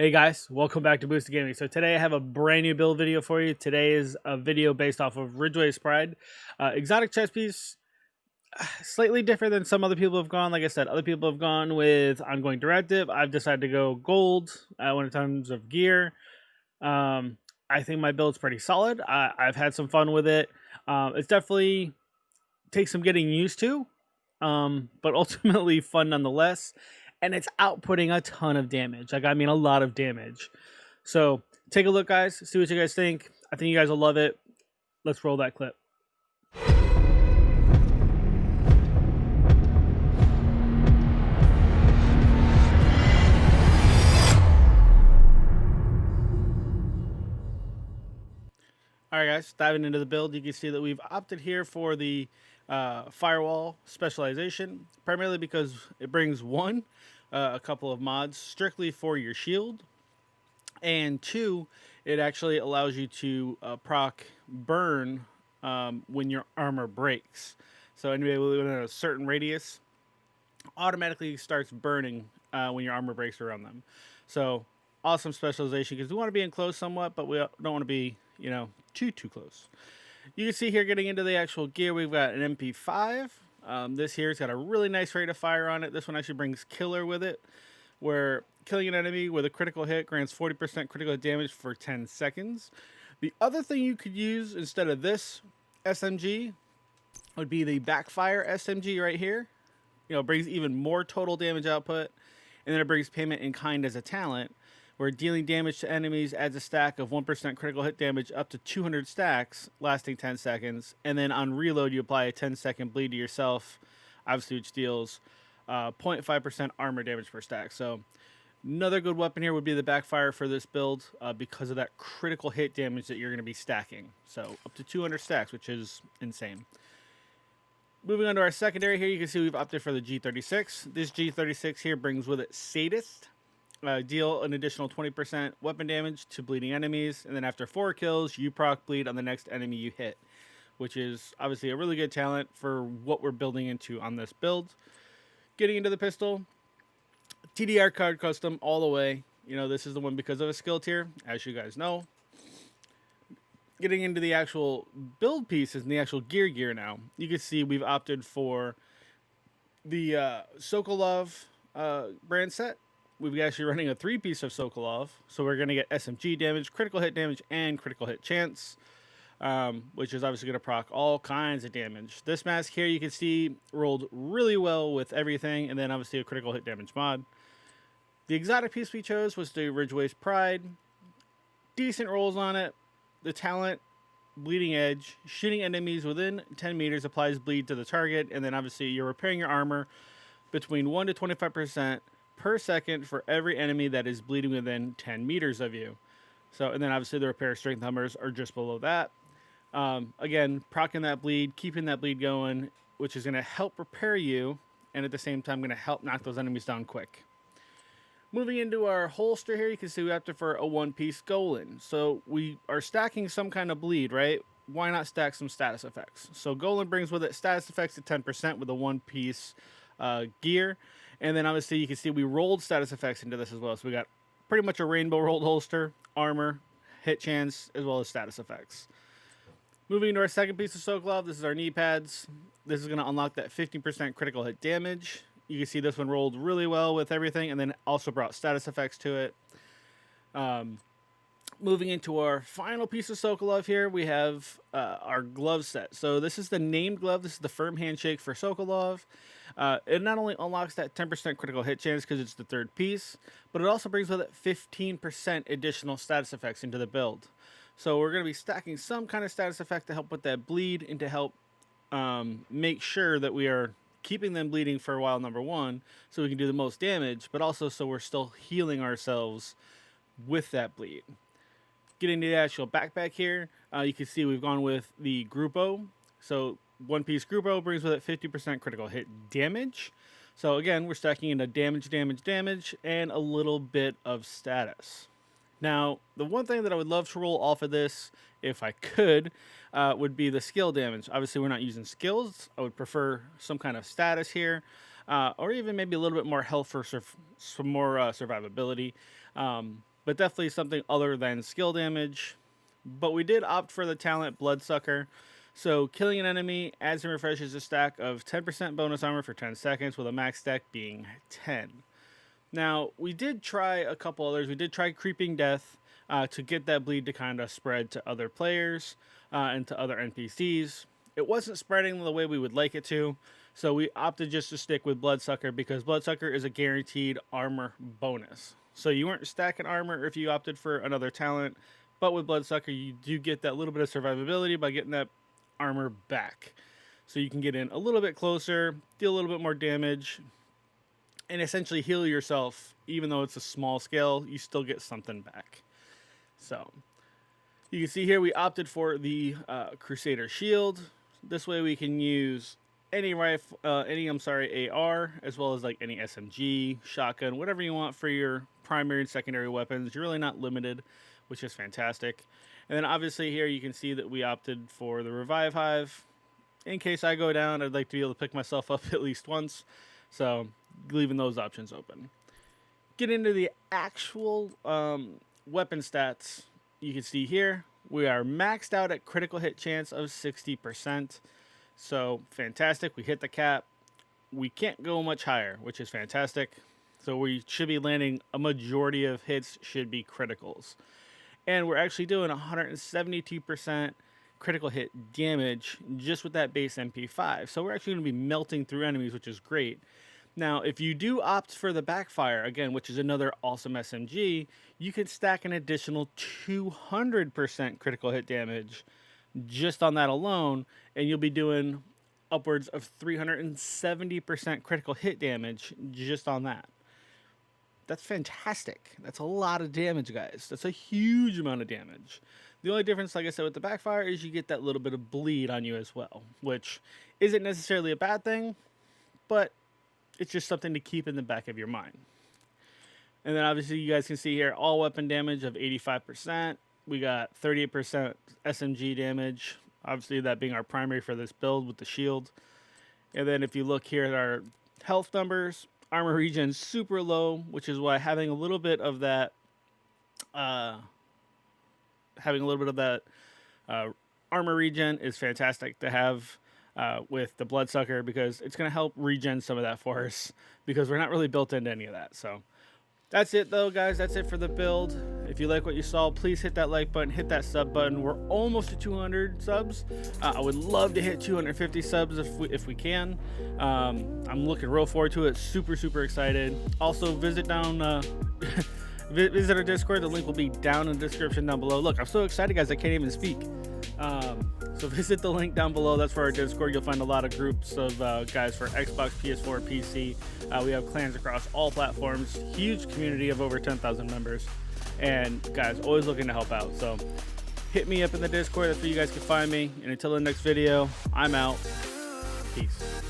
Hey guys, welcome back to Boosted Gaming. So today I have a brand new build video for you. Today is a video based off of Ridgeways Pride. Exotic chess piece, slightly different than some other people have gone. Like I said, other people have gone with ongoing directive. I've decided to go gold when in terms of gear. I think my build's pretty solid. I've had some fun with it. It's definitely takes some getting used to, but ultimately fun nonetheless. And it's outputting a ton of damage. Like, I mean, a lot of damage. So take a look, guys. See what you guys think. I think you guys will love it. Let's roll that clip. All right, guys, diving into the build, you can see that we've opted here for the firewall specialization, primarily because it brings one, a couple of mods strictly for your shield, and two, it actually allows you to proc burn when your armor breaks. So anybody within a certain radius automatically starts burning when your armor breaks around them. So awesome specialization because we want to be in close somewhat, but we don't want to be, too close. You can see here getting into the actual gear, we've got an MP5. This here's got a really nice rate of fire on it. This one actually brings killer with it, where killing an enemy with a critical hit grants 40% critical hit damage for 10 seconds. The other thing you could use instead of this SMG would be the backfire SMG right here. Brings even more total damage output, and then it brings payment in kind as a talent, where dealing damage to enemies adds a stack of 1% critical hit damage up to 200 stacks, lasting 10 seconds, and then on reload you apply a 10-second bleed to yourself, obviously which deals 0.5% armor damage per stack. So another good weapon here would be the backfire for this build because of that critical hit damage that you're going to be stacking. So up to 200 stacks, which is insane. Moving on to our secondary here, you can see we've opted for the G36. This G36 here brings with it Sadist. Deal an additional 20% weapon damage to bleeding enemies, and then after 4 kills, you proc bleed on the next enemy you hit, which is obviously a really good talent for what we're building into on this build. Getting into the pistol, TDR card custom all the way. This is the one because of a skill tier, as you guys know. Getting into the actual build pieces and the actual gear now, you can see we've opted for the Sokolov brand set. We've actually running a 3-piece of Sokolov, so we're going to get SMG damage, critical hit damage, and critical hit chance, which is obviously going to proc all kinds of damage. This mask here, you can see, rolled really well with everything, and then obviously a critical hit damage mod. The exotic piece we chose was the Ridgeways Pride. Decent rolls on it. The talent, Bleeding Edge, shooting enemies within 10 meters applies bleed to the target, and then obviously you're repairing your armor between 1 to 25% per second for every enemy that is bleeding within 10 meters of you. So, and then obviously the repair strength numbers are just below that. Again, proccing that bleed, keeping that bleed going, which is going to help repair you, and at the same time going to help knock those enemies down quick. Moving into our holster here, you can see we opted for a 1-piece Golan. So we are stacking some kind of bleed, right? Why not stack some status effects? So Golan brings with it status effects at 10% with a 1-piece gear. And then obviously you can see we rolled status effects into this as well. So we got pretty much a rainbow rolled holster, armor, hit chance, as well as status effects. Moving into our second piece of Sokolov, this is our knee pads. This is going to unlock that 15% critical hit damage. You can see this one rolled really well with everything, and then also brought status effects to it. Moving into our final piece of Sokolov here, we have our glove set. So this is the named glove. This is the firm handshake for Sokolov. It not only unlocks that 10% critical hit chance because it's the third piece, but it also brings with it 15% additional status effects into the build. So we're going to be stacking some kind of status effect to help with that bleed and to help make sure that we are keeping them bleeding for a while, number one, so we can do the most damage, but also so we're still healing ourselves with that bleed. Getting to the actual backpack here, you can see we've gone with the Grupo. So 1-piece Grupo brings with it 50% critical hit damage. So again, we're stacking into damage, and a little bit of status. Now, the one thing that I would love to roll off of this, if I could, would be the skill damage. Obviously, we're not using skills. I would prefer some kind of status here, or even maybe a little bit more health for some more survivability. but definitely something other than skill damage. But we did opt for the talent Bloodsucker. So killing an enemy adds and refreshes a stack of 10% bonus armor for 10 seconds, with a max stack being 10. Now, we did try a couple others. We did try Creeping Death to get that bleed to kind of spread to other players and to other NPCs. It wasn't spreading the way we would like it to, so we opted just to stick with Bloodsucker because Bloodsucker is a guaranteed armor bonus. So you weren't stacking armor if you opted for another talent, but with Bloodsucker you do get that little bit of survivability by getting that armor back. So you can get in a little bit closer, deal a little bit more damage, and essentially heal yourself. Even though it's a small scale, you still get something back. So you can see here we opted for the Crusader Shield. This way we can use any rifle, AR, as well as like any SMG, shotgun, whatever you want for your primary and secondary weapons. You're really not limited, which is fantastic. And then obviously here you can see that we opted for the Revive Hive. In case I go down, I'd like to be able to pick myself up at least once. So leaving those options open. Get into the actual weapon stats. You can see here we are maxed out at critical hit chance of 60%. So fantastic. We hit the cap. We can't go much higher, which is fantastic. So we should be landing a majority of hits should be criticals. And we're actually doing 172% critical hit damage just with that base MP5. So we're actually going to be melting through enemies, which is great. Now, if you do opt for the Backfire, again, which is another awesome SMG, you can stack an additional 200% critical hit damage just on that alone, and you'll be doing upwards of 370% critical hit damage just on that. That's fantastic. That's a lot of damage, guys. That's a huge amount of damage. The only difference, like I said, with the Backfire is you get that little bit of bleed on you as well, which isn't necessarily a bad thing, but it's just something to keep in the back of your mind. And then obviously you guys can see here all weapon damage of 85%. We got 38% SMG damage, obviously that being our primary for this build with the shield. And then if you look here at our health numbers, armor regen super low, which is why having a little bit of that armor regen is fantastic to have with the Bloodsucker, because it's going to help regen some of that for us, because we're not really built into any of that. So that's it though, guys. That's it for the build. If you like what you saw, please hit that like button, hit that sub button. We're almost at 200 subs. I would love to hit 250 subs if we can. I'm looking real forward to it. Super excited. Also visit down visit our Discord. The link will be down in the description down below. Look, I'm so excited, guys, I can't even speak. So visit the link down below. That's for our Discord. You'll find a lot of groups of guys for Xbox, PS4, PC. We have clans across all platforms. Huge community of over 10,000 members. And guys, always looking to help out. So hit me up in the Discord. That's where you guys can find me. And until the next video, I'm out. Peace.